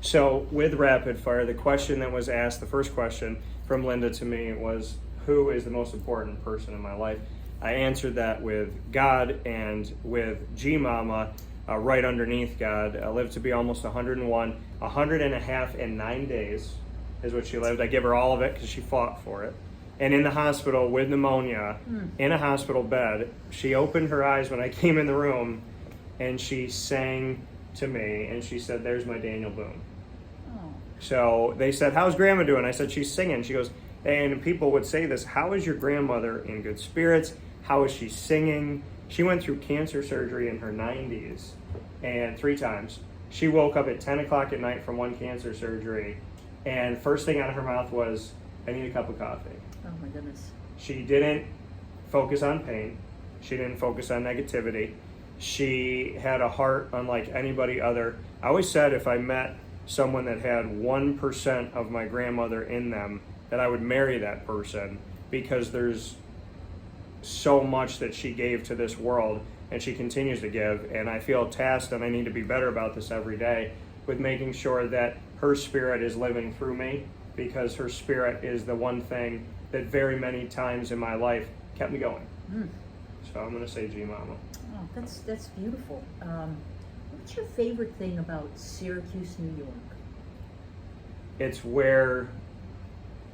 So with rapid fire, the question that was asked, the first question from Linda to me was, who is the most important person in my life? I answered that with God, and with G Mama, right underneath God, lived to be almost 101, 100 and a half and 9 days is what she lived. I give her all of it because she fought for it. And in the hospital with pneumonia, in a hospital bed, she opened her eyes when I came in the room, and she sang to me, and she said, "There's my Daniel Boone." Oh. So they said, "How's Grandma doing?" I said, "She's singing." She goes, and people would say this, "How is your grandmother in good spirits? How is she singing?" She went through cancer surgery in her 90s, and 3 times. She woke up at 10 o'clock at night from one cancer surgery, and first thing out of her mouth was, "I need a cup of coffee." Oh my goodness. She didn't focus on pain. She didn't focus on negativity. She had a heart unlike anybody other. I always said if I met someone that had 1% of my grandmother in them, that I would marry that person, because there's so much that she gave to this world, and she continues to give, and I feel tasked, and I need to be better about this every day, with making sure that her spirit is living through me, because her spirit is the one thing that very many times in my life kept me going. So I'm going to say G Mama. Oh, that's beautiful. What's your favorite thing about Syracuse, New York? It's where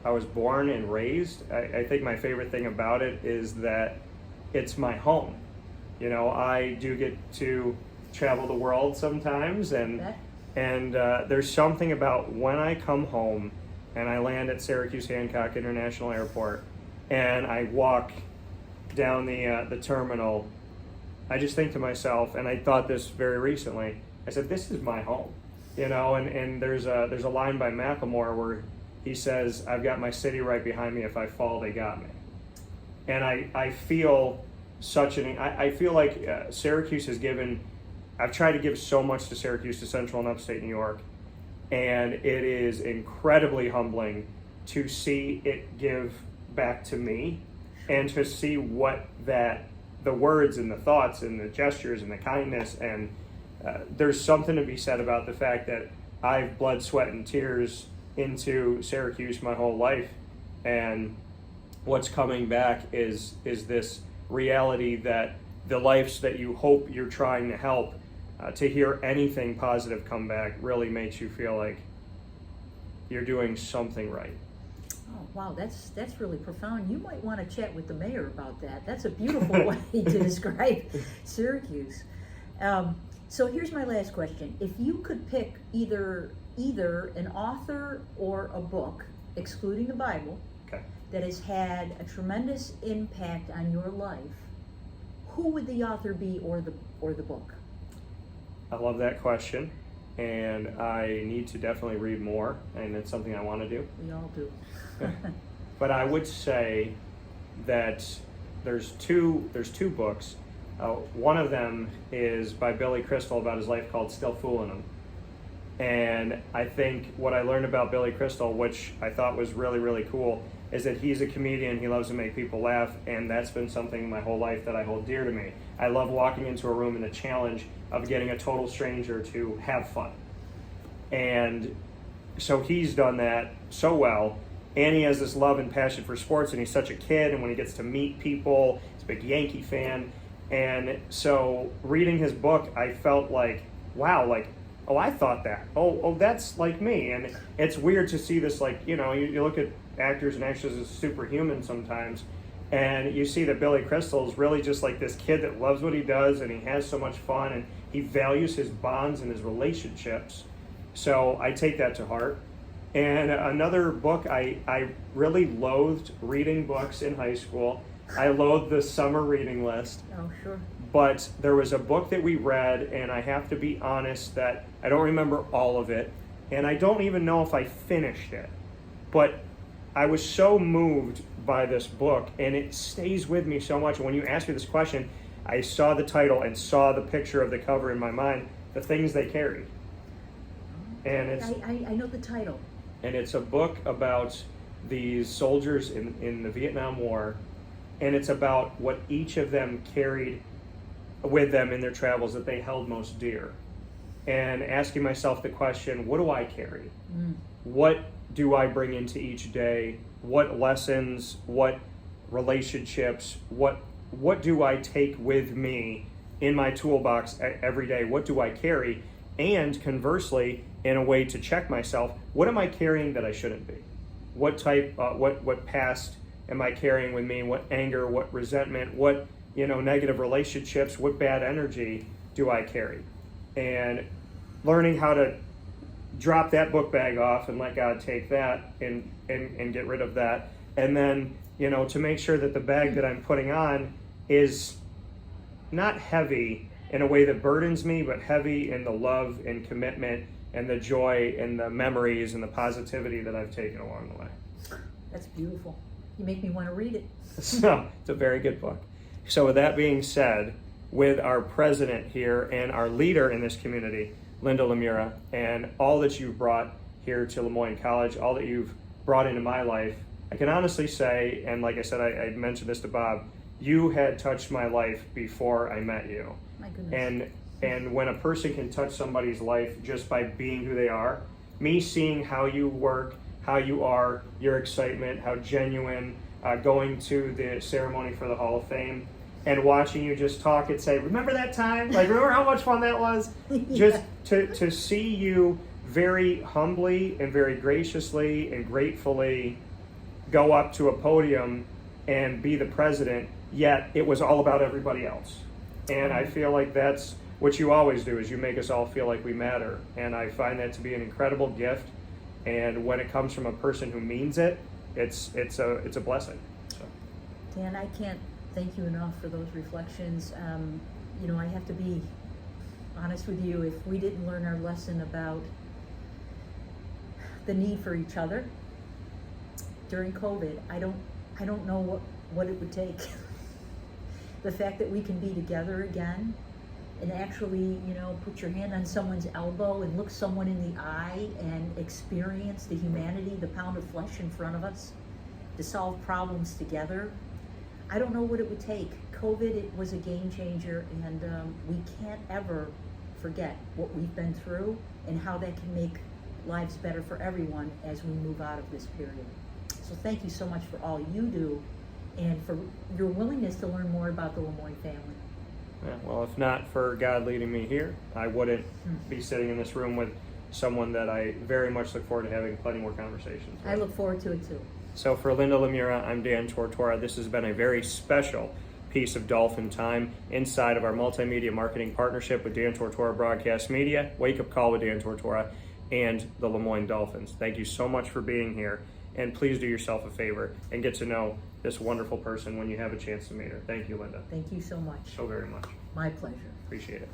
I was born and raised. I think my favorite thing about it is that it's my home. You know, I do get to travel the world sometimes, and there's something about when I come home and I land at Syracuse Hancock International Airport and I walk down the terminal, I just think to myself, and I thought this very recently, I said, this is my home. You know, and there's a line by Macklemore where he says, "I've got my city right behind me. If I fall, they got me." And I feel I feel like Syracuse has given, I've tried to give so much to Syracuse, to Central and Upstate New York, and it is incredibly humbling to see it give back to me, and to see what the words and the thoughts and the gestures and the kindness, and there's something to be said about the fact that I've bled, sweat, and tears into Syracuse my whole life, and what's coming back is this reality that the lives that you hope you're trying to help, to hear anything positive come back really makes you feel like you're doing something right. Oh wow, that's really profound. You might want to chat with the mayor about that. That's a beautiful way to describe Syracuse. So here's my last question. If you could pick either an author or a book, excluding the Bible, Okay. that has had a tremendous impact on your life, who would the author be, or the book? I love that question, and I need to definitely read more, and it's something I want to do. We all do. But I would say that there's two books. One of them is by Billy Crystal about his life, called Still Fooling Him. And I think what I learned about Billy Crystal, which I thought was really, really cool, is that he's a comedian. He loves to make people laugh, and that's been something my whole life that I hold dear to me. I love walking into a room and the challenge of getting a total stranger to have fun. And so he's done that so well, and he has this love and passion for sports, and he's such a kid, and when he gets to meet people, he's a big Yankee fan. And so reading his book, I felt like, wow, like, oh, I thought that. Oh, that's like me. And it's weird to see this, like, you know, you look at actors and actresses as superhuman sometimes, and you see that Billy Crystal is really just like this kid that loves what he does, and he has so much fun, and he values his bonds and his relationships. So I take that to heart. And another book, I really loathed reading books in high school. I loathed the summer reading list. Oh, sure. But there was a book that we read, and I have to be honest that I don't remember all of it, and I don't even know if I finished it. But I was so moved by this book, and it stays with me so much. And when you asked me this question, I saw the title and saw the picture of the cover in my mind, The Things They Carried. And it's I know the title. And it's a book about these soldiers in the Vietnam War, and it's about what each of them carried with them in their travels that they held most dear. and asking myself the question, what do I carry? What do I bring into each day? What lessons, what relationships, what do I take with me in my toolbox every day? What do I carry? And conversely, in a way to check myself, what am I carrying that I shouldn't be? What type, what past am I carrying with me? What anger, what resentment, what negative relationships, what bad energy do I carry? And learning how to drop that book bag off and let God take that and get rid of that. And then, to make sure that the bag that I'm putting on is not heavy in a way that burdens me, but heavy in the love and commitment and the joy and the memories and the positivity that I've taken along the way. That's beautiful. You make me want to read it. So it's a very good book. So with that being said, with our president here and our leader in this community, Linda LeMura, and all that you've brought here to LeMoyne College, all that you've brought into my life, I can honestly say, and like I said, I mentioned this to Bob, you had touched my life before I met you. My goodness. And when a person can touch somebody's life just by being who they are, me seeing how you work, how you are, your excitement, how genuine, going to the ceremony for the Hall of Fame, and watching you just talk and say, remember that time? Like, remember how much fun that was? Yeah. Just to see you very humbly and very graciously and gratefully go up to a podium and be the president, yet it was all about everybody else. And I feel like that's what you always do, is you make us all feel like we matter. And I find that to be an incredible gift. And when it comes from a person who means it, it's a blessing. So. Dan, I can't thank you enough for those reflections. I have to be honest with you. If we didn't learn our lesson about the need for each other during COVID, I don't know what it would take. The fact that we can be together again and actually, put your hand on someone's elbow and look someone in the eye and experience the humanity, the pound of flesh in front of us, to solve problems together. I don't know what it would take. COVID, it was a game changer, and we can't ever forget what we've been through and how that can make lives better for everyone as we move out of this period. So thank you so much for all you do and for your willingness to learn more about the LeMoyne family. Yeah, well, if not for God leading me here, I wouldn't be sitting in this room with someone that I very much look forward to having plenty more conversations with. I look forward to it too. So for Linda LeMura, I'm Dan Tortora. This has been a very special piece of Dolphin time inside of our multimedia marketing partnership with Dan Tortora Broadcast Media, Wake Up Call with Dan Tortora, and the LeMoyne Dolphins. Thank you so much for being here, and please do yourself a favor and get to know this wonderful person when you have a chance to meet her. Thank you, Linda. Thank you so much. So very much. My pleasure. Appreciate it.